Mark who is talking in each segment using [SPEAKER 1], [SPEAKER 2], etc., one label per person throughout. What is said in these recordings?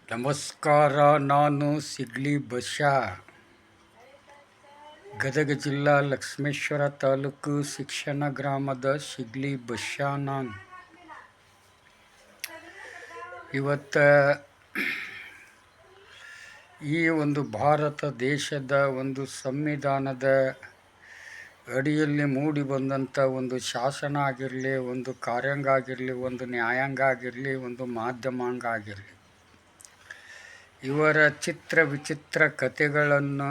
[SPEAKER 1] ನಮಸ್ಕಾರ. ನಾನು ಸಿಗ್ಲಿ ಬಶಾ, ಗದಗ ಜಿಲ್ಲಾ ಲಕ್ಷ್ಮೇಶ್ವರ ತಾಲೂಕು ಶಿಕ್ಷಣ ಗ್ರಾಮದ ಸಿಗ್ಲಿ ಬಶಾ. ನಾನು ಇವತ್ತು ಈ ಒಂದು ಭಾರತ ದೇಶದ ಒಂದು ಸಂವಿಧಾನದ ಅಡಿಯಲ್ಲಿ ಮೂಡಿ ಬಂದಂಥ ಒಂದು ಶಾಸನ ಆಗಿರಲಿ, ಒಂದು ಕಾರ್ಯಾಂಗ ಆಗಿರಲಿ, ಒಂದು ನ್ಯಾಯಾಂಗ ಆಗಿರಲಿ, ಒಂದು ಮಾಧ್ಯಮಾಂಗ ಆಗಿರಲಿ, ಇವರ ಚಿತ್ರ ವಿಚಿತ್ರ ಕಥೆಗಳನ್ನು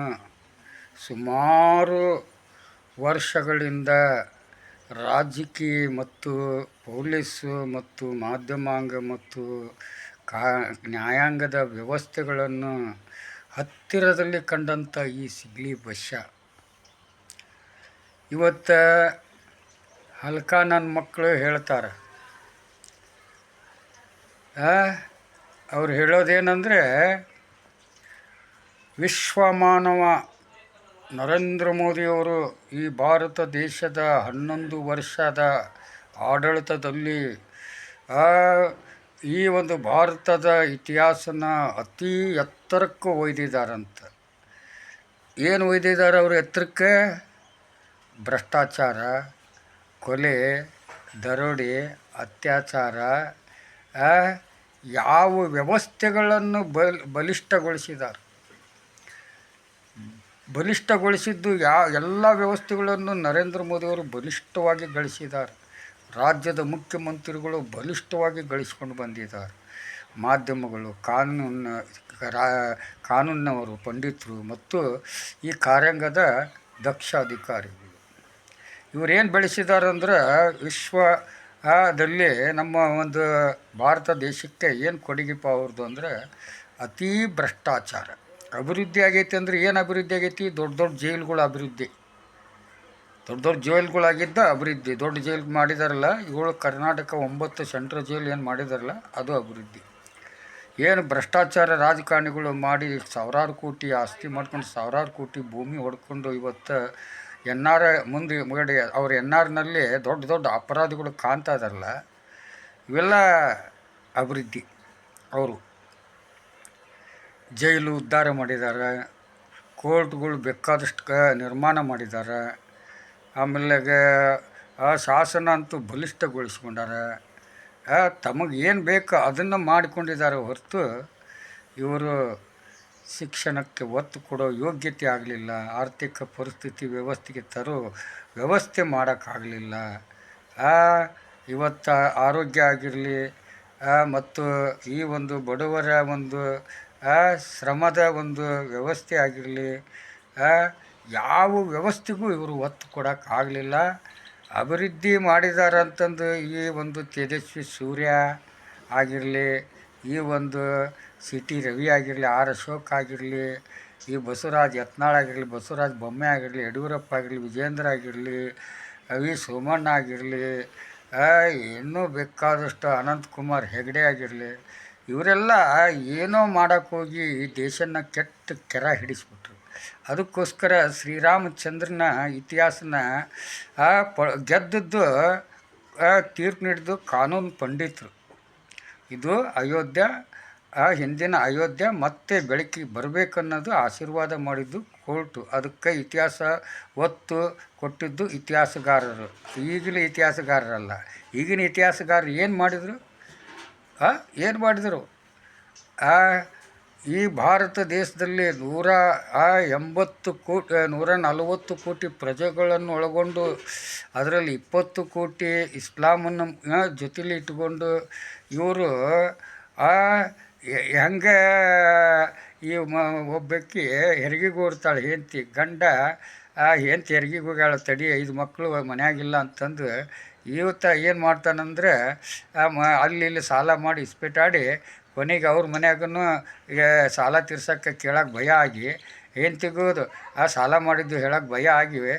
[SPEAKER 1] ಸುಮಾರು ವರ್ಷಗಳಿಂದ ರಾಜಕೀಯ ಮತ್ತು ಪೊಲೀಸು ಮತ್ತು ಮಾಧ್ಯಮಾಂಗ ಮತ್ತು ನ್ಯಾಯಾಂಗದ ವ್ಯವಸ್ಥೆಗಳನ್ನು ಹತ್ತಿರದಲ್ಲಿ ಕಂಡಂಥ ಈ ಸಿಗ್ಲಿ ಬಶಾ ಇವತ್ತು ಹಲ್ಕ ನನ್ನ ಮಕ್ಕಳು ಹೇಳ್ತಾರೆ. ಅವ್ರು ಹೇಳೋದೇನೆಂದರೆ, ವಿಶ್ವಮಾನವ ನರೇಂದ್ರ ಮೋದಿಯವರು ಈ ಭಾರತ ದೇಶದ 11 ವರ್ಷದ ಆಡಳಿತದಲ್ಲಿ ಈ ಒಂದು ಭಾರತದ ಇತಿಹಾಸನ ಅತಿ ಎತ್ತರಕ್ಕೆ ಒಯ್ದಿದ್ದಾರಂತ. ಏನು ಒಯ್ದಿದ್ದಾರೆ ಅವರು ಎತ್ತರಕ್ಕೆ? ಭ್ರಷ್ಟಾಚಾರ, ಕೊಲೆ, ದರೋಡೆ, ಅತ್ಯಾಚಾರ, ಯಾವ ವ್ಯವಸ್ಥೆಗಳನ್ನು ಬಲಿಷ್ಠಗೊಳಿಸಿದ್ದು ಎಲ್ಲ ವ್ಯವಸ್ಥೆಗಳನ್ನು ನರೇಂದ್ರ ಮೋದಿಯವರು ಬಲಿಷ್ಠವಾಗಿ ಗಳಿಸಿದ್ದಾರೆ. ರಾಜ್ಯದ ಮುಖ್ಯಮಂತ್ರಿಗಳು ಬಲಿಷ್ಠವಾಗಿ ಗಳಿಸ್ಕೊಂಡು ಬಂದಿದ್ದಾರೆ. ಮಾಧ್ಯಮಗಳು, ಕಾನೂನಿನವರು, ಪಂಡಿತರು ಮತ್ತು ಈ ಕಾರ್ಯಾಂಗದ ದಕ್ಷ ಅಧಿಕಾರಿಗಳು ಇವರೇನು ಬೆಳೆಸಿದ್ದಾರೆ ಅಂದ್ರೆ, ವಿಶ್ವದಲ್ಲಿ ನಮ್ಮ ಒಂದು ಭಾರತ ದೇಶಕ್ಕೆ ಏನು ಕೊಡುಗೆಪ್ಪ ಅವ್ರದ್ದು ಅಂದರೆ ಅತೀ ಭ್ರಷ್ಟಾಚಾರ. ಅಭಿವೃದ್ಧಿ ಆಗೈತಿ ಅಂದರೆ ಏನು ಅಭಿವೃದ್ಧಿ ಆಗೈತಿ? ದೊಡ್ಡ ದೊಡ್ಡ ಜೈಲುಗಳ ಅಭಿವೃದ್ಧಿ, ದೊಡ್ಡ ದೊಡ್ಡ ಜೈಲುಗಳಾಗಿದ್ದ ಅಭಿವೃದ್ಧಿ. ದೊಡ್ಡ ಜೈಲು ಮಾಡಿದಾರಲ್ಲ ಇವುಗಳು, ಕರ್ನಾಟಕ 9 ಸೆಂಟ್ರಲ್ ಜೈಲು ಏನು ಮಾಡಿದಾರಲ್ಲ ಅದು ಅಭಿವೃದ್ಧಿ. ಏನು ಭ್ರಷ್ಟಾಚಾರ ರಾಜಕಾರಣಿಗಳು ಮಾಡಿ ಸಾವಿರಾರು ಕೋಟಿ ಆಸ್ತಿ ಮಾಡ್ಕೊಂಡು, ಸಾವಿರಾರು ಕೋಟಿ ಭೂಮಿ ಹೊಡ್ಕೊಂಡು ಇವತ್ತು ಮುಂದೆ ಅವ್ರ ನಲ್ಲಿ ದೊಡ್ಡ ದೊಡ್ಡ ಅಪರಾಧಿಗಳು ಕಾಣ್ತಾ ಇದಾರಲ್ಲ, ಇವೆಲ್ಲ ಅಭಿವೃದ್ಧಿ. ಅವರು ಜೈಲು ಉದ್ಧಾರ ಮಾಡಿದ್ದಾರೆ, ಕೋರ್ಟ್ಗಳು ಬೇಕಾದಷ್ಟು ನಿರ್ಮಾಣ ಮಾಡಿದ್ದಾರೆ, ಆಮೇಲೆ ಶಾಸನ ಅಂತೂ ಬಲಿಷ್ಠಗೊಳಿಸ್ಕೊಂಡಾರೆ. ತಮಗೆ ಏನು ಬೇಕು ಅದನ್ನು ಮಾಡಿಕೊಂಡಿದ್ದಾರೆ ಹೊರತು ಇವರು ಶಿಕ್ಷಣಕ್ಕೆ ಒತ್ತು ಕೊಡೋ ಯೋಗ್ಯತೆ ಆಗಲಿಲ್ಲ. ಆರ್ಥಿಕ ಪರಿಸ್ಥಿತಿ ವ್ಯವಸ್ಥೆಗೆ ತರೋ ವ್ಯವಸ್ಥೆ ಮಾಡೋಕ್ಕಾಗಲಿಲ್ಲ. ಇವತ್ತು ಆರೋಗ್ಯ ಆಗಿರಲಿ ಮತ್ತು ಈ ಒಂದು ಬಡವರ ಒಂದು ಶ್ರಮದ ಒಂದು ವ್ಯವಸ್ಥೆ ಆಗಿರಲಿ, ಯಾವ ವ್ಯವಸ್ಥೆಗೂ ಇವರು ಒತ್ತು ಕೊಡೋಕ್ಕಾಗಲಿಲ್ಲ. ಅಭಿವೃದ್ಧಿ ಮಾಡಿದ್ದಾರೆ ಅಂತಂದು ಈ ಒಂದು ತೇಜಸ್ವಿ ಸೂರ್ಯ ಆಗಿರಲಿ, ಈ ಒಂದು ಸಿ.ಟಿ. ರವಿ ಆಗಿರಲಿ, ಆರ್ ಅಶೋಕ್ ಆಗಿರಲಿ, ಈ ಬಸವರಾಜ ಯತ್ನಾಳ್ ಆಗಿರಲಿ, ಬಸವರಾಜ ಬೊಮ್ಮಾಯಿ ಆಗಿರಲಿ, ಯಡಿಯೂರಪ್ಪ ಆಗಿರಲಿ, ವಿಜೇಂದ್ರ ಆಗಿರಲಿ, ವಿ ಸೋಮಣ್ಣ ಆಗಿರಲಿ, ಇನ್ನೂ ಬೇಕಾದಷ್ಟು ಅನಂತಕುಮಾರ್ ಹೆಗಡೆ ಆಗಿರಲಿ, ಇವರೆಲ್ಲ ಏನೋ ಮಾಡೋಕ್ಕೋಗಿ ಈ ದೇಶನ ಕೆಟ್ಟ ಕೆರ ಹಿಡಿಸ್ಬಿಟ್ರು. ಅದಕ್ಕೋಸ್ಕರ ಶ್ರೀರಾಮಚಂದ್ರನ ಇತಿಹಾಸನ ಗೆದ್ದದ್ದು ತೀರ್ಪು ನೀಡಿದ್ದು ಕಾನೂನು ಪಂಡಿತರು. ಇದು ಅಯೋಧ್ಯ, ಹಿಂದಿನ ಅಯೋಧ್ಯ ಮತ್ತೆ ಬೆಳಕಿಗೆ ಬರಬೇಕನ್ನೋದು ಆಶೀರ್ವಾದ ಮಾಡಿದ್ದು ಕೋರ್ಟು. ಅದಕ್ಕೆ ಇತಿಹಾಸ ಒತ್ತು ಕೊಟ್ಟಿದ್ದು ಇತಿಹಾಸಗಾರರು, ಈಗಿನ ಇತಿಹಾಸಗಾರರಲ್ಲ. ಈಗಿನ ಇತಿಹಾಸಗಾರರು ಏನು ಮಾಡಿದರು? ಈ ಭಾರತ ದೇಶದಲ್ಲಿ 140 ಕೋಟಿ ಪ್ರಜೆಗಳನ್ನು ಒಳಗೊಂಡು, ಅದರಲ್ಲಿ 20 ಕೋಟಿ ಇಸ್ಲಾಮನ್ನು ಜೊತೆಲಿ ಇಟ್ಟುಕೊಂಡು ಇವರು ಹೆಂಗೆ ಈ ಒಬ್ಬಾಕಿ ಹೆರಿಗೆಗೆ ಓಡ್ತಾಳೆ ಹೆಂಡತಿ, ಗಂಡ ಹೆಂಡತಿ ಹೆರಿಗೆಗೆ ಹೋಗ್ಯಾಳ, ತಡಿ 5 ಮಕ್ಕಳು ಮನೆಯಾಗಿಲ್ಲ ಅಂತಂದು ಇವತ್ತು ಏನು ಮಾಡ್ತಾನಂದ್ರೆ ಅಲ್ಲಿ ಇಲ್ಲಿ ಸಾಲ ಮಾಡಿ ಇಸ್ಪೀಟಾಡಿ ಕೊನೆಗೆ ಅವ್ರ ಮನ್ಯಾಗೂ ಸಾಲ ತೀರ್ಸೋಕ್ಕೆ ಕೇಳೋಕೆ ಭಯ ಆಗಿ, ಹೆಂಡ್ತಿಗೂ ಸಾಲ ಮಾಡಿದ್ದು ಹೇಳೋಕೆ ಭಯ ಆಗಿವೆ,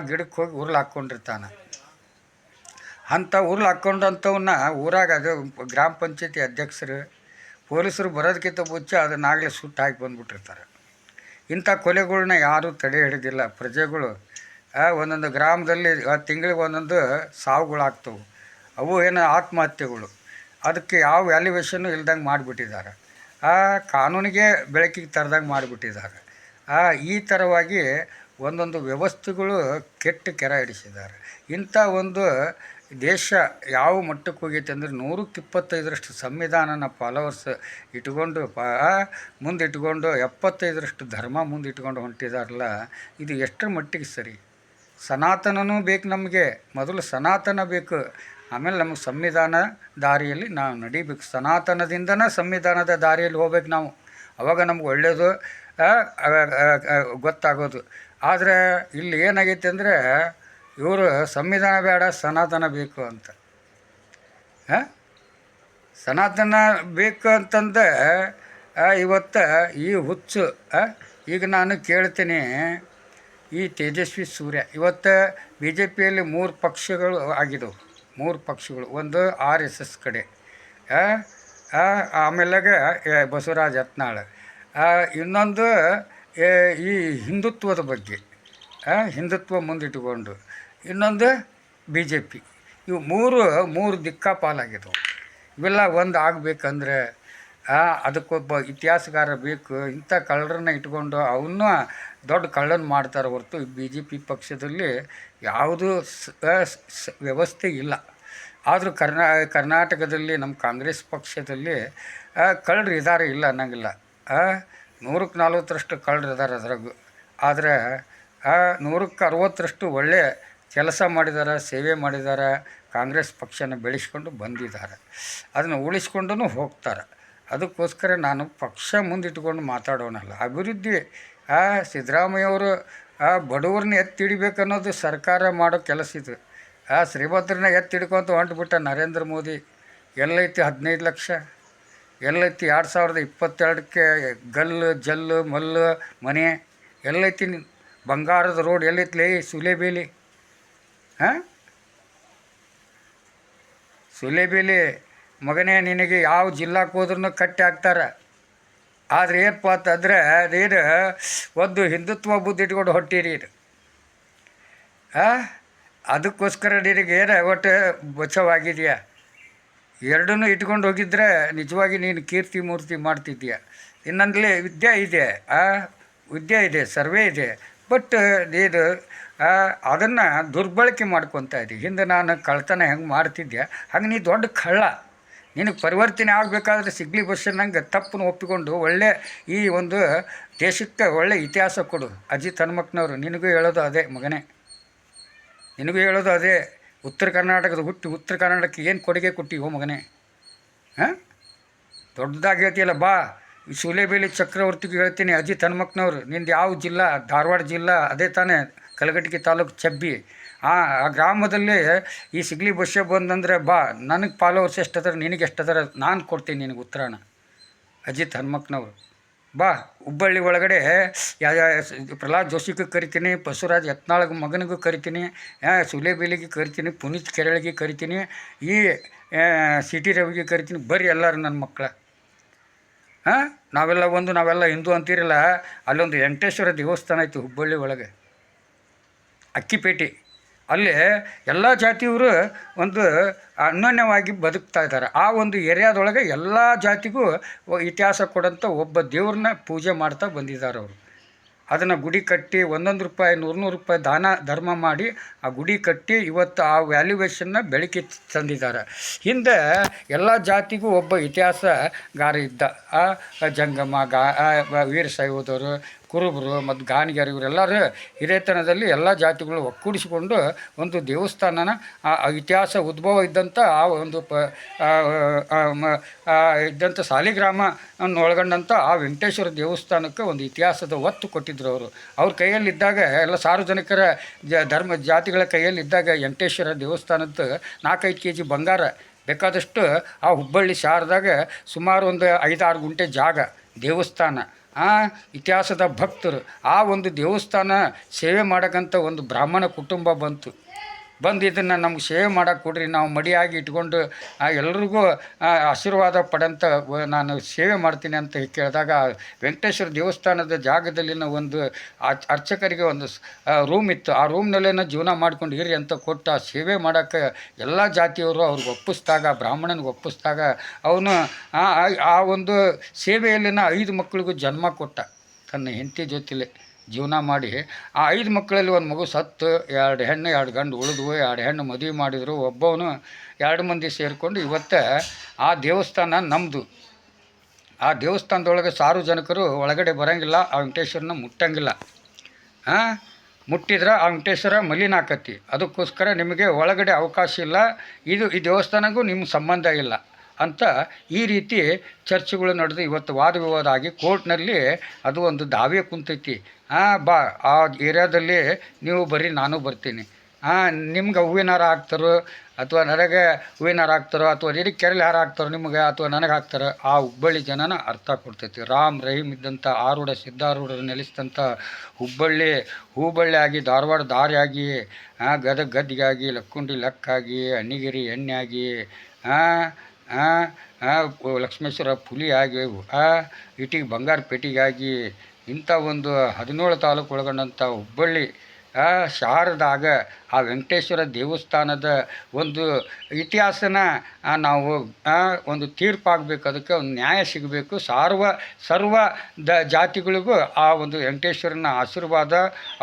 [SPEAKER 1] ಗಿಡಕ್ಕೆ ಹೋಗಿ ಉರ್ಲು ಹಾಕ್ಕೊಂಡಿರ್ತಾನೆ. ಅಂಥ ಉರ್ಲು ಹಾಕ್ಕೊಂಡಂಥವನ್ನ ಊರಾಗ ಅದು ಗ್ರಾಮ ಪಂಚಾಯತಿ ಅಧ್ಯಕ್ಷರು, ಪೊಲೀಸರು ಬರೋದಕ್ಕಿಂತ ಮುಂಚೆ ಅದನ್ನಾಗಲೇ ಸುಟ್ಟು ಹಾಕಿ ಬಂದುಬಿಟ್ಟಿರ್ತಾರೆ. ಇಂಥ ಕೊಲೆಗಳ್ನ ಯಾರೂ ತಡೆ ಹಿಡಿದಿಲ್ಲ. ಪ್ರಜೆಗಳು ಒಂದೊಂದು ಗ್ರಾಮದಲ್ಲಿ ತಿಂಗಳಿಗೆ ಒಂದೊಂದು ಸಾವುಗಳಾಗ್ತವೆ. ಅವು ಏನು ಆತ್ಮಹತ್ಯೆಗಳು. ಅದಕ್ಕೆ ಯಾವ ವ್ಯಾಲ್ಯುವೇಷನ್ನು ಇಲ್ದಂಗೆ ಮಾಡಿಬಿಟ್ಟಿದ್ದಾರೆ. ಆ ಕಾನೂನಿಗೆ ಬೆಳಕಿಗೆ ತರದಂಗೆ ಮಾಡಿಬಿಟ್ಟಿದ್ದಾರೆ. ಈ ಥರವಾಗಿ ಒಂದೊಂದು ವ್ಯವಸ್ಥೆಗಳು ಕೆಟ್ಟ ಕೆರ ಹಿಡಿಸಿದ್ದಾರೆ. ಇಂಥ ಒಂದು ದೇಶ ಯಾವ ಮಟ್ಟಕ್ಕೆ ಹೋಗೈತೆ ಅಂದರೆ 125ರಷ್ಟು ಸಂವಿಧಾನನ ಫಾಲೋವರ್ಸ್ ಇಟ್ಕೊಂಡು ಮುಂದಿಟ್ಕೊಂಡು 75ರಷ್ಟು ಧರ್ಮ ಮುಂದಿಟ್ಕೊಂಡು ಹೊಂಟಿದಾರಲ್ಲ, ಇದು ಎಷ್ಟರ ಮಟ್ಟಿಗೆ ಸರಿ? ಸನಾತನನೂ ಬೇಕು ನಮಗೆ. ಮೊದಲು ಸನಾತನ ಬೇಕು, ಆಮೇಲೆ ನಮಗೆ ಸಂವಿಧಾನ ದಾರಿಯಲ್ಲಿ ನಾವು ನಡಿಬೇಕು. ಸನಾತನದಿಂದನೇ ಸಂವಿಧಾನದ ದಾರಿಯಲ್ಲಿ ಹೋಗ್ಬೇಕು ನಾವು. ಅವಾಗ ನಮ್ಗೆ ಒಳ್ಳೆಯದು ಗೊತ್ತಾಗೋದು. ಆದರೆ ಇಲ್ಲಿ ಏನಾಗೈತೆ ಅಂದರೆ ಇವರು ಸಂವಿಧಾನ ಬೇಡ, ಸನಾತನ ಬೇಕು ಅಂತ. ಸನಾತನ ಬೇಕು ಅಂತಂದು ಇವತ್ತು ಈ ಹುಚ್ಚು ಈಗ ನಾನು ಕೇಳ್ತೀನಿ, ಈ ತೇಜಸ್ವಿ ಸೂರ್ಯ ಇವತ್ತು ಬಿ ಜೆ ಪಿಯಲ್ಲಿ 3 ಪಕ್ಷಗಳು ಆಗಿದ್ದವು. 3 ಪಕ್ಷಗಳು. ಒಂದು RSS ಕಡೆ, ಆಮೇಲಾಗ ಬಸವರಾಜ ಯತ್ನಾಳ್, ಇನ್ನೊಂದು ಈ ಹಿಂದುತ್ವದ ಬಗ್ಗೆ ಹಿಂದುತ್ವ ಮುಂದಿಟ್ಟುಕೊಂಡು, ಇನ್ನೊಂದು BJP. ಇವು ಮೂರು ದಿಕ್ಕಾಪಾಲಾಗಿದ್ದವು. ಇವೆಲ್ಲ ಒಂದು ಆಗಬೇಕಂದ್ರೆ ಅದಕ್ಕೊಬ್ಬ ಇತಿಹಾಸಗಾರ ಬೇಕು. ಇಂಥ ಕಳ್ಳರನ್ನ ಇಟ್ಕೊಂಡು ಅವನ್ನ ದೊಡ್ಡ ಕಳ್ಳನ ಮಾಡ್ತಾರೆ ಹೊರತು BJP ಪಕ್ಷದಲ್ಲಿ ಯಾವುದೂ ವ್ಯವಸ್ಥೆ ಇಲ್ಲ. ಆದರೂ ಕರ್ನಾಟಕದಲ್ಲಿ ನಮ್ಮ ಕಾಂಗ್ರೆಸ್ ಪಕ್ಷದಲ್ಲಿ ಕಳ್ಳರು ಇದ್ದಾರೆ, ಇಲ್ಲ ಅನ್ನಂಗಿಲ್ಲ. 100ಕ್ಕೆ 40ರಷ್ಟು ಕಳ್ಳರು ಇದ್ದಾರೆ ಅದ್ರಾಗೂ. ಆದರೆ 100ಕ್ಕೆ 60ರಷ್ಟು ಒಳ್ಳೆ ಕೆಲಸ ಮಾಡಿದ್ದಾರೆ, ಸೇವೆ ಮಾಡಿದ್ದಾರೆ, ಕಾಂಗ್ರೆಸ್ ಪಕ್ಷನ ಬೆಳೆಸ್ಕೊಂಡು ಬಂದಿದ್ದಾರೆ, ಅದನ್ನು ಉಳಿಸ್ಕೊಂಡು ಹೋಗ್ತಾರೆ. ಅದಕ್ಕೋಸ್ಕರ ನಾನು ಪಕ್ಷ ಮುಂದಿಟ್ಕೊಂಡು ಮಾತಾಡೋಣಲ್ಲ. ಅಭಿವೃದ್ಧಿ ಸಿದ್ದರಾಮಯ್ಯವರು ಬಡವ್ರನ್ನ ಎತ್ತಿಡಿಬೇಕು ಅನ್ನೋದು ಸರ್ಕಾರ ಮಾಡೋ ಕೆಲಸ ಇದು. ಶ್ರೀಮಂತರನ್ನ ಎತ್ತಿಡ್ಕೊಂತ ಹೊಂಟ್ಬಿಟ್ಟ ನರೇಂದ್ರ ಮೋದಿ. ಎಲ್ಲೈತಿ 15 ಲಕ್ಷ? ಎಲ್ಲೈತಿ 2022ಕ್ಕೆ ಗಲ್ಲು ಜಲ್ಲು ಮಲ್ಲು ಮನೆ? ಎಲ್ಲೈತಿ ಬಂಗಾರದ ರೋಡ್? ಎಲ್ಲೈತಿ ಸುಲೇಬೇಲಿ? ಸುಲೇಬೇಲಿ ಮಗನೇ, ನಿನಗೆ ಯಾವ ಜಿಲ್ಲಾಕ್ಕೆ ಹೋದ್ರೂ ಕಟ್ಟಿ ಹಾಕ್ತಾರೆ. ಆದರೆ ಏನಪ್ಪ ಅಂತಂದರೆ ಅದೇನು ಒಂದು ಹಿಂದುತ್ವ ಬುದ್ಧಿ ಇಟ್ಕೊಂಡು ಹೊಟ್ಟಿರಿ ಇದು. ಅದಕ್ಕೋಸ್ಕರ ನಿನಗೆ ಏನು ಒಟ್ಟು ಬಚಾವಾಗಿದೆಯಾ? ಎರಡನ್ನೂ ಇಟ್ಕೊಂಡು ಹೋಗಿದ್ರೆ ನಿಜವಾಗಿ ನೀನು ಕೀರ್ತಿ ಮೂರ್ತಿ ಮಾಡ್ತಿದ್ದೀಯ. ಇನ್ನೊಂದಲೇ ವಿದ್ಯೆ ಇದೆ, ಸರ್ವೆ ಇದೆ, ಬಟ್ ನೀನು ಅದನ್ನು ದುರ್ಬಳಕೆ ಮಾಡ್ಕೊತಾ ಇದ್ದಿ. ಹಿಂದೆ ನಾನು ಕಳ್ತನ ಹೆಂಗೆ ಮಾಡ್ತಿದ್ದೆ ಹಂಗೆ ನೀ ದೊಡ್ಡ ಕಳ್ಳ. ನಿನಗೆ ಪರಿವರ್ತನೆ ಆಗಬೇಕಾದ್ರೆ ಸಿಗ್ಲಿ ಬಸ್ಸನ್ನಂಗೆ ತಪ್ಪನ್ನು ಒಪ್ಪಿಕೊಂಡು ಒಳ್ಳೆ ಈ ಒಂದು ದೇಶಕ್ಕೆ ಒಳ್ಳೆ ಇತಿಹಾಸ ಕೊಡು. ಅಜಿತ್ ಹನುಮಕ್ಕನವರು ನಿನಗೂ ಹೇಳೋದು ಅದೇ ಮಗನೇ, ನಿನಗೂ ಹೇಳೋದು ಅದೇ. ಉತ್ತರ ಕರ್ನಾಟಕದ ಹುಟ್ಟಿ ಉತ್ತರ ಕರ್ನಾಟಕಕ್ಕೆ ಏನು ಕೊಡುಗೆ ಕೊಟ್ಟಿವೋ ಮಗನೇ? ದೊಡ್ಡದಾಗಿ ಹೇಳ್ತೀಯಲ್ಲ, ಬಾ ಸೂಲೆಬೇಲಿ ಚಕ್ರವರ್ತಿಗೆ ಹೇಳ್ತೀನಿ, ಅಜಿತ್ ಹನುಮಕ್ಕನವರು ನಿಂದು ಯಾವ ಜಿಲ್ಲಾ? ಧಾರವಾಡ ಜಿಲ್ಲಾ ಅದೇ ತಾನೇ, ಕಲಘಟಗಿ ತಾಲೂಕು ಚಬ್ಬಿ. ಆ ಗ್ರಾಮದಲ್ಲಿ ಈ ಸಿಗ್ಲಿ ಬಸ್ಸೆ ಬಂದಂದರೆ ಬಾ, ನನಗೆ ಫಾಲೋವರ್ಸ್ ಎಷ್ಟದಾರ, ನಿನಗೆ ಎಷ್ಟದಾರ ನಾನು ಕೊಡ್ತೀನಿ ನಿನಗೆ ಉತ್ತರಾನ. ಅಜಿತ್ ಹನುಮಕ್ಕನವರು ಬಾ. ಹುಬ್ಬಳ್ಳಿ ಒಳಗಡೆ ಪ್ರಹ್ಲಾದ್ ಜೋಶಿಗೆ ಕರಿತೀನಿ, ಬಸವರಾಜ್ ಯತ್ನಾಳ್ ಮಗನಿಗೂ ಕರಿತೀನಿ, ಸುಲೇಬೇಲಿಗೆ ಕರಿತೀನಿ, ಪುನೀತ್ ಕೆರಳಿಗೆ ಕರಿತೀನಿ, ಈ ಸಿಟಿ ರವಿಗೆ ಕರಿತೀನಿ. ಬರ್ರಿ ಎಲ್ಲರೂ ನನ್ನ ಮಕ್ಕಳ. ನಾವೆಲ್ಲ ಹಿಂದೂ ಅಂತೀರಲ್ಲ, ಅಲ್ಲೊಂದು ವೆಂಕಟೇಶ್ವರ ದೇವಸ್ಥಾನ ಐತಿ ಹುಬ್ಬಳ್ಳಿ ಒಳಗೆ, ಅಕ್ಕಿಪೇಟೆ. ಅಲ್ಲಿ ಎಲ್ಲ ಜಾತಿಯವರು ಒಂದು ಅನ್ಯೋನ್ಯವಾಗಿ ಬದುಕ್ತಾ ಇದ್ದಾರೆ. ಆ ಒಂದು ಏರಿಯಾದೊಳಗೆ ಎಲ್ಲ ಜಾತಿಗೂ ಇತಿಹಾಸ ಕೊಡೋಂಥ ಒಬ್ಬ ದೇವ್ರನ್ನ ಪೂಜೆ ಮಾಡ್ತಾ ಬಂದಿದ್ದಾರೆ ಅವರು. ಅದನ್ನು ಗುಡಿ ಕಟ್ಟಿ ₹100 ₹100 ದಾನ ಧರ್ಮ ಮಾಡಿ ಆ ಗುಡಿ ಕಟ್ಟಿ ಇವತ್ತು ಆ ವ್ಯಾಲ್ಯೂವೇಷನ್ನ ಬೆಳಕಿ ತಂದಿದ್ದಾರೆ. ಹಿಂದೆ ಎಲ್ಲ ಜಾತಿಗೂ ಒಬ್ಬ ಇತಿಹಾಸಗಾರ ಇದ್ದ. ಜಂಗಮ, ವೀರಶೈವದವರು, ಕುರುಬರು ಮತ್ತು ಗಾಣಿಗರು ಇವರೆಲ್ಲರೂ ಹಿರೇತನದಲ್ಲಿ ಎಲ್ಲ ಜಾತಿಗಳು ಒಕ್ಕೂಡಿಸಿಕೊಂಡು ಒಂದು ದೇವಸ್ಥಾನನ ಇತಿಹಾಸ ಉದ್ಭವ ಇದ್ದಂಥ ಆ ಒಂದು ಇದ್ದಂಥ ಸಾಲಿಗ್ರಾಮ ಒಳಗೊಂಡಂಥ ಆ ವೆಂಕಟೇಶ್ವರ ದೇವಸ್ಥಾನಕ್ಕೆ ಒಂದು ಇತಿಹಾಸದ ಒತ್ತು ಕೊಟ್ಟಿದ್ದರು ಅವರು. ಅವ್ರ ಕೈಯಲ್ಲಿದ್ದಾಗ, ಎಲ್ಲ ಸಾರ್ವಜನಿಕರ ಧರ್ಮ ಜಾತಿಗಳ ಕೈಯಲ್ಲಿದ್ದಾಗ ವೆಂಕಟೇಶ್ವರ ದೇವಸ್ಥಾನದ್ದು 4-5 kg ಬಂಗಾರ ಬೇಕಾದಷ್ಟು ಆ ಹುಬ್ಬಳ್ಳಿ ಶಾರದಾಗ ಸುಮಾರು ಒಂದು 5-6 ಗುಂಟೆ ಜಾಗ ದೇವಸ್ಥಾನ. ಇತಿಹಾಸದ ಭಕ್ತರು ಆ ಒಂದು ದೇವಸ್ಥಾನ ಸೇವೆ ಮಾಡೋಕ್ಕಂಥ ಒಂದು ಬ್ರಾಹ್ಮಣ ಕುಟುಂಬ ಬಂತು. ಬಂದು ಇದನ್ನು ನಮ್ಗೆ ಸೇವೆ ಮಾಡೋಕೆ ಕೊಡ್ರಿ, ನಾವು ಮಡಿಯಾಗಿ ಇಟ್ಕೊಂಡು ಎಲ್ರಿಗೂ ಆಶೀರ್ವಾದ ಪಡೆಂತ ನಾನು ಸೇವೆ ಮಾಡ್ತೀನಿ ಅಂತ ಕೇಳಿದಾಗ ವೆಂಕಟೇಶ್ವರ ದೇವಸ್ಥಾನದ ಜಾಗದಲ್ಲಿನ ಒಂದು ಅರ್ಚಕರಿಗೆ ಒಂದು ರೂಮ್ ಇತ್ತು. ಆ ರೂಮ್ನಲ್ಲೇನೋ ಜೀವನ ಮಾಡ್ಕೊಂಡು ಇರಿ ಅಂತ ಕೊಟ್ಟು ಆ ಸೇವೆ ಮಾಡೋಕ್ಕೆ ಎಲ್ಲ ಜಾತಿಯವರು ಅವ್ರಿಗೆ ಒಪ್ಪಿಸಿದಾಗ, ಬ್ರಾಹ್ಮಣನಿಗೆ ಒಪ್ಪಿಸಿದಾಗ ಅವನು ಆ ಒಂದು ಸೇವೆಯಲ್ಲಿನ 5 ಮಕ್ಕಳಿಗೂ ಜನ್ಮ ಕೊಟ್ಟ. ತನ್ನ ಹೆಂಡತಿ ಜೊತೆಲೆ ಜೀವನ ಮಾಡಿ ಆ 5 ಮಕ್ಕಳಲ್ಲಿ ಒಂದು ಮಗು ಸತ್ತು, 2 ಹೆಣ್ಣು 2 ಗಂಡು ಉಳಿದ್ವು. 2 ಹೆಣ್ಣು ಮದುವೆ ಮಾಡಿದರು. ಒಬ್ಬವನು 2 ಮಂದಿ ಸೇರಿಕೊಂಡು ಇವತ್ತು ಆ ದೇವಸ್ಥಾನ ನಮ್ಮದು. ಆ ದೇವಸ್ಥಾನದೊಳಗೆ ಸಾರ್ವಜನಿಕರು ಒಳಗಡೆ ಬರೋಂಗಿಲ್ಲ, ಆ ವೆಂಕಟೇಶ್ವರನ ಮುಟ್ಟಂಗಿಲ್ಲ. ಮುಟ್ಟಿದ್ರೆ ಆ ವೆಂಕಟೇಶ್ವರ ಮಲಿನ ಆಕತಿ. ಅದಕ್ಕೋಸ್ಕರ ನಿಮಗೆ ಒಳಗಡೆ ಅವಕಾಶ ಇಲ್ಲ, ಈ ದೇವಸ್ಥಾನಕ್ಕೂ ನಿಮ್ಮ ಸಂಬಂಧ ಇಲ್ಲ ಅಂತ ಈ ರೀತಿ ಚರ್ಚೆಗಳು ನಡೆದು ಇವತ್ತು ವಾದ ವಿವಾದ ಆಗಿ ಕೋರ್ಟ್ನಲ್ಲಿ ಅದು ಒಂದು ದಾವೆ ಕುಂತೈತಿ. ಬಾ ಆ ಏರಿಯಾದಲ್ಲಿ ನೀವು ಬರ್ರಿ, ನಾನು ಬರ್ತೀನಿ. ನಿಮ್ಗೆ ಹೂವಿನ ಹಾರ ಹಾಕ್ತಾರೋ ಅಥವಾ ನನಗೆ ಹೂವಿನ ಹಾರ ಹಾಕ್ತಾರೋ ಅಥವಾ ನೀರಿಗೆ ಕೆರೆಲಿ ಹಾರ ಹಾಕ್ತಾರೋ ನಿಮ್ಗೆ ಅಥವಾ ನನಗೆ ಹಾಕ್ತಾರೋ ಆ ಹುಬ್ಬಳ್ಳಿ ಜನನ ಅರ್ಥ ಕೊಡ್ತೈತಿ. ರಾಮ್ ರಹೀಮ್ ಇದ್ದಂಥ ಆರೂಢ ಸಿದ್ಧಾರೂಢರು ನೆಲೆಸಿದಂಥ ಹುಬ್ಬಳ್ಳಿ ಹೂಬಳ್ಳಿ ಧಾರವಾಡ ದಾರಿಯಾಗಿ, ಗದಗ ಗದ್ದಿಗಾಗಿ, ಲಕ್ಕುಂಡಿ ಲಕ್ಕಾಗಿ, ಅಣ್ಣಿಗಿರಿ ಎಣ್ಣೆಯಾಗಿ, ಲಕ್ಷ್ಮೇಶ್ವರ ಪುಲಿಯಾಗಿ, ಇಟಿಗೆ ಬಂಗಾರ ಪೇಟೆಗಾಗಿ ಇಂಥ ಒಂದು 17 ತಾಲೂಕು ಒಳಗೊಂಡಂಥ ಹುಬ್ಬಳ್ಳಿ ಶಹರದಾಗ ಆ ವೆಂಕಟೇಶ್ವರ ದೇವಸ್ಥಾನದ ಒಂದು ಇತಿಹಾಸನ ನಾವು ಒಂದು ತೀರ್ಪಾಗಬೇಕು, ಅದಕ್ಕೆ ಒಂದು ನ್ಯಾಯ ಸಿಗಬೇಕು. ಸರ್ವ ಜಾತಿಗಳಿಗೂ ಆ ಒಂದು ವೆಂಕಟೇಶ್ವರನ ಆಶೀರ್ವಾದ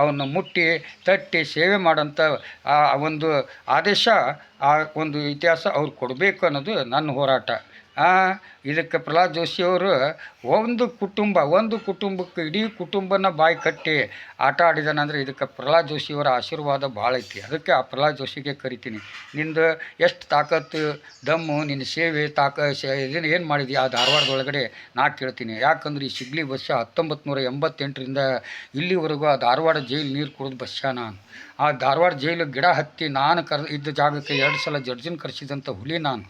[SPEAKER 1] ಅವನ್ನು ಮುಟ್ಟಿ ತಟ್ಟಿ ಸೇವೆ ಮಾಡೋಂಥ ಒಂದು ಆದೇಶ, ಆ ಒಂದು ಇತಿಹಾಸ ಅವ್ರು ಕೊಡಬೇಕು ಅನ್ನೋದು ನನ್ನ ಹೋರಾಟ. ಇದಕ್ಕೆ ಪ್ರಹ್ಲಾದ್ ಜೋಶಿಯವರು ಒಂದು ಕುಟುಂಬಕ್ಕೆ ಇಡೀ ಕುಟುಂಬನ ಬಾಯಿ ಕಟ್ಟಿ ಆಟ ಆಡಿದಾನಂದರೆ ಇದಕ್ಕೆ ಪ್ರಹ್ಲಾದ್ ಜೋಶಿಯವರ ಆಶೀರ್ವಾದ ಭಾಳ ಐತಿ. ಅದಕ್ಕೆ ಆ ಪ್ರಹ್ಲಾದ್ ಜೋಶಿಗೆ ಕರಿತೀನಿ. ನಿಂದು ಎಷ್ಟು ತಾಕತ್ತು ದಮ್ಮು, ನಿನ್ನ ಸೇವೆ ಇದನ್ನು ಏನು ಮಾಡಿದ್ವಿ ಆ ಧಾರವಾಡದೊಳಗಡೆ ನಾ ಕೇಳ್ತೀನಿ. ಯಾಕಂದ್ರೆ ಈ ಸಿಗ್ಲಿ ಬಸ್ಸ 1988ರಿಂದ ಇಲ್ಲಿವರೆಗೂ ಆ ಧಾರವಾಡ ಜೈಲು ನೀರು ಕುಡಿದು ಬಸ್ಸ ನಾನು. ಆ ಧಾರವಾಡ ಜೈಲು ಗಿಡ ಹತ್ತಿ ನಾನು ಇದ್ದ ಜಾಗಕ್ಕೆ 2 ಸಲ ಜಡ್ಜನ್ ಕರೆಸಿದಂಥ ಹುಲಿ ನಾನು.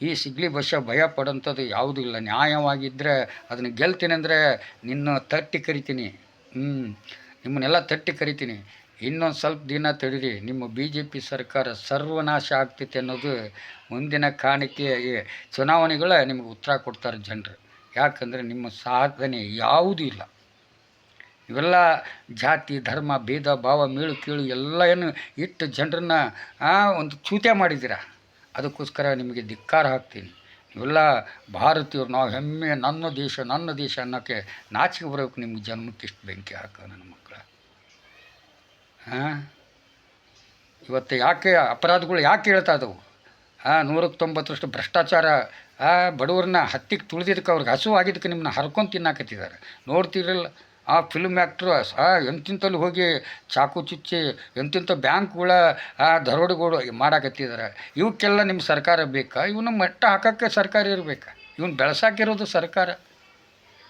[SPEAKER 1] ಈ ಸಿಗ್ಲಿ ಬಸ್ಸ ಭಯ ಪಡೋಂಥದ್ದು ಯಾವುದೂ ಇಲ್ಲ. ನ್ಯಾಯವಾಗಿದ್ದರೆ ಅದನ್ನು ಗೆಲ್ತೀನಿ ಅಂದರೆ ನಿನ್ನ ತಟ್ಟಿ ಕರಿತೀನಿ. ನಿಮ್ಮನ್ನೆಲ್ಲ ತಟ್ಟಿ ಕರಿತೀನಿ. ಇನ್ನೊಂದು ಸ್ವಲ್ಪ ದಿನ ತಡೀರಿ, ನಿಮ್ಮ BJP ಸರ್ಕಾರ ಸರ್ವನಾಶ ಆಗ್ತೈತೆ ಅನ್ನೋದು ಮುಂದಿನ ಕಾಣಿಕೆ ಚುನಾವಣೆಗಳ ನಿಮಗೆ ಉತ್ತರ ಕೊಡ್ತಾರೆ ಜನರು. ಯಾಕಂದರೆ ನಿಮ್ಮ ಸಾಧನೆ ಯಾವುದೂ ಇಲ್ಲ. ಇವೆಲ್ಲ ಜಾತಿ ಧರ್ಮ ಭೇದ ಭಾವ ಮೇಳು ಕೀಳು ಎಲ್ಲ ಏನು ಇಟ್ಟು ಜನರನ್ನ ಒಂದು ಚೂತ್ಯ ಮಾಡಿದ್ದೀರ. ಅದಕ್ಕೋಸ್ಕರ ನಿಮಗೆ ಧಿಕ್ಕಾರ ಹಾಕ್ತೀನಿ. ಇವೆಲ್ಲ ಭಾರತೀಯರು, ನಾವು ಹೆಮ್ಮೆ ನನ್ನ ದೇಶ ಅನ್ನೋಕ್ಕೆ ನಾಚಿಕೆ ಬರೋಕ್ಕೆ ನಿಮ್ಗೆ ಜನ್ಮಕ್ಕೆ ಇಷ್ಟು ಬೆಂಕಿ ಹಾಕ ನನ್ನ ಮಕ್ಕಳ. ಇವತ್ತು ಯಾಕೆ ಅಪರಾಧಗಳು ಯಾಕೆ ಹೇಳ್ತಾ ಇದ್ದವು? 190ರಷ್ಟು ಭ್ರಷ್ಟಾಚಾರ, ಬಡವ್ರನ್ನ ಹತ್ತಿಗೆ ತುಳಿದಿದ್ದಕ್ಕೆ ಅವ್ರಿಗೆ ಹಸುವಾಗಿದ್ದಕ್ಕೆ ನಿಮ್ಮನ್ನ ಹರ್ಕೊಂಡು ತಿನ್ನಾಕತ್ತಿದ್ದಾರೆ. ನೋಡ್ತಿರಲ್ಲ ಆ ಫಿಲ್ಮ್ ಆ್ಯಕ್ಟ್ರು ಎಂತಿಂತಲ್ಲಿ ಹೋಗಿ ಚಾಕು ಚುಚ್ಚಿ ಎಂತಿಂಥ ಬ್ಯಾಂಕ್ಗಳ ದರೋಡೆಗಳು ಮಾಡಾಕತ್ತಿದ್ದಾರೆ. ಇವಕ್ಕೆಲ್ಲ ನಿಮ್ಮ ಸರ್ಕಾರ ಬೇಕಾ? ಇವನ್ನ ಮಟ್ಟ ಹಾಕೋಕ್ಕೆ ಸರ್ಕಾರ ಇರಬೇಕಾ? ಇವನ್ನ ಬೆಳೆಸಾಕಿರೋದು ಸರ್ಕಾರ.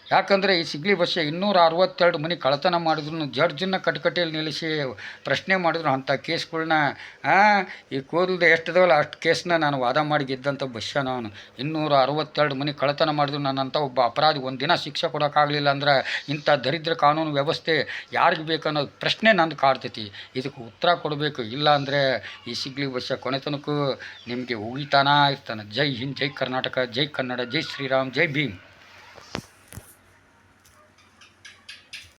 [SPEAKER 1] ಯಾಕಂದರೆ ಈ ಸಿಗ್ಲಿ ಬಸ್ಸೆ 262 ಮನೆ ಕಳ್ಳತನ ಮಾಡಿದ್ರು ಜಡ್ಜನ್ನ ಕಟಕಟೆಯಲ್ಲಿ ನಿಲ್ಲಿಸಿ ಪ್ರಶ್ನೆ ಮಾಡಿದ್ರು. ಅಂಥ ಕೇಸ್ಗಳನ್ನ ಈ ಕೋಲ್ದ ಎಷ್ಟಿದಾವಲ್ಲ ಅಷ್ಟು ಕೇಸನ್ನ ನಾನು ವಾದ ಮಾಡಿ ಗೆದ್ದಂಥ ಬಸ್ಸ ನಾನು. 262 ಮನೆ ಕಳ್ಳತನ ಮಾಡಿದ್ರು ನನ್ನಂಥ ಒಬ್ಬ ಅಪರಾಧಿ ಒಂದು ದಿನ ಶಿಕ್ಷೆ ಕೊಡೋಕ್ಕಾಗಲಿಲ್ಲ ಅಂದ್ರೆ ಇಂಥ ದರಿದ್ರ ಕಾನೂನು ವ್ಯವಸ್ಥೆ ಯಾರಿಗೆ ಬೇಕನ್ನೋದು ಪ್ರಶ್ನೆ ನಂದು ಕಾಡ್ತೈತಿ. ಇದಕ್ಕೆ ಉತ್ತರ ಕೊಡಬೇಕು. ಇಲ್ಲ ಅಂದರೆ ಈ ಸಿಗ್ಲಿ ಬಸ್ಸ ಕೊನೆ ತನಕ ನಿಮಗೆ ಉಗಿತಾನ ಇರ್ತಾನೆ. ಜೈ ಹಿಂದ್, ಜೈ ಕರ್ನಾಟಕ, ಜೈ ಕನ್ನಡ, ಜೈ ಶ್ರೀರಾಮ್, ಜೈ ಭೀಮ್.